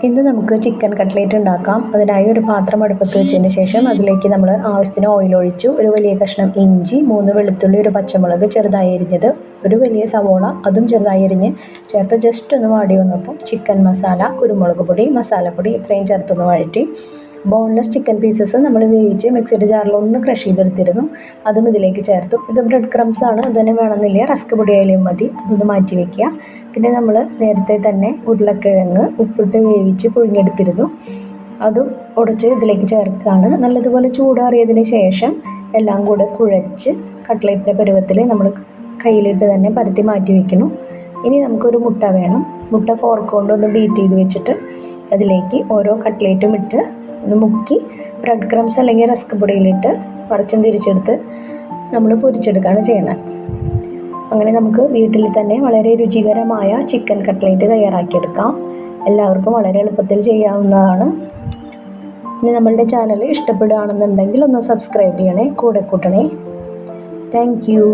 ഇന്ന് നമുക്ക് chicken cutlet ഉണ്ടാക്കാം. അതിനായി ഒരു പാത്രം അടുപ്പത്ത് വെച്ചതിന് ശേഷം അതിലേക്ക് നമ്മൾ ആവശ്യത്തിന് ഓയിൽ ഒഴിച്ചു. ഒരു വലിയ കഷ്ണം ഇഞ്ചി, 3 വെളുത്തുള്ളി, ഒരു പച്ചമുളക് ചെറുതായി അരിഞ്ഞത്, ഒരു വലിയ സവോള അതും ചെറുതായി അരിഞ്ഞ് ചേർത്ത് ജസ്റ്റ് ഒന്ന് വാടി വന്നപ്പോൾ ചിക്കൻ മസാല, കുരുമുളക് പൊടി, മസാലപ്പൊടി ഇത്രയും ചേർത്തൊന്ന് വഴറ്റി ബോൺലെസ് ചിക്കൻ പീസസ് നമ്മൾ വേവിച്ച് മിക്സിയുടെ ജാറിൽ ഒന്ന് ക്രഷ് ചെയ്തെടുത്തിരുന്നു. അതും ഇതിലേക്ക് ചേർത്തു. ഇത് ബ്രെഡ് ക്രംസ് ആണ്, ഇത് തന്നെ വേണമെന്നില്ല, റസ്ക് പൊടി ആയാലും മതി. അതൊന്ന് മാറ്റി വയ്ക്കുക. പിന്നെ നമ്മൾ നേരത്തെ തന്നെ ഉരുളക്കിഴങ്ങ് ഉപ്പിട്ട് വേവിച്ച് പുഴുങ്ങിയെടുത്തിരുന്നു, അതും ഉടച്ച് ഇതിലേക്ക് ചേർക്കുകയാണ്. നല്ലതുപോലെ ചൂടാറിയതിന് ശേഷം എല്ലാം കൂടെ കുഴച്ച് കട്ട്ലേറ്റിൻ്റെ പരുവത്തിൽ നമ്മൾ കയ്യിലിട്ട് തന്നെ പരത്തി മാറ്റി വയ്ക്കണം. ഇനി നമുക്കൊരു മുട്ട വേണം. മുട്ട ഫോർക്ക് കൊണ്ടൊന്ന് ബീറ്റ് ചെയ്ത് വെച്ചിട്ട് അതിലേക്ക് ഓരോ കട്ട്ലേറ്റും ഇട്ട് ഒന്ന് മുക്കി ബ്രെഡ് ക്രംസ് അല്ലെങ്കിൽ റസ്ക് പൊടിയിലിട്ട് മറിച്ചും തിരിച്ചെടുത്ത് നമ്മൾ പൊരിച്ചെടുക്കുകയാണ് ചെയ്യണത്. അങ്ങനെ നമുക്ക് വീട്ടിൽ തന്നെ വളരെ രുചികരമായ ചിക്കൻ കട്ട്ലേറ്റ് തയ്യാറാക്കിയെടുക്കാം. എല്ലാവർക്കും വളരെ എളുപ്പത്തിൽ ചെയ്യാവുന്നതാണ്. ഇനി നമ്മളുടെ ചാനൽ ഇഷ്ടപ്പെടുകയാണെന്നുണ്ടെങ്കിൽ ഒന്ന് സബ്സ്ക്രൈബ് ചെയ്യണേ, കൂടെ കൂട്ടണേ. Thank you.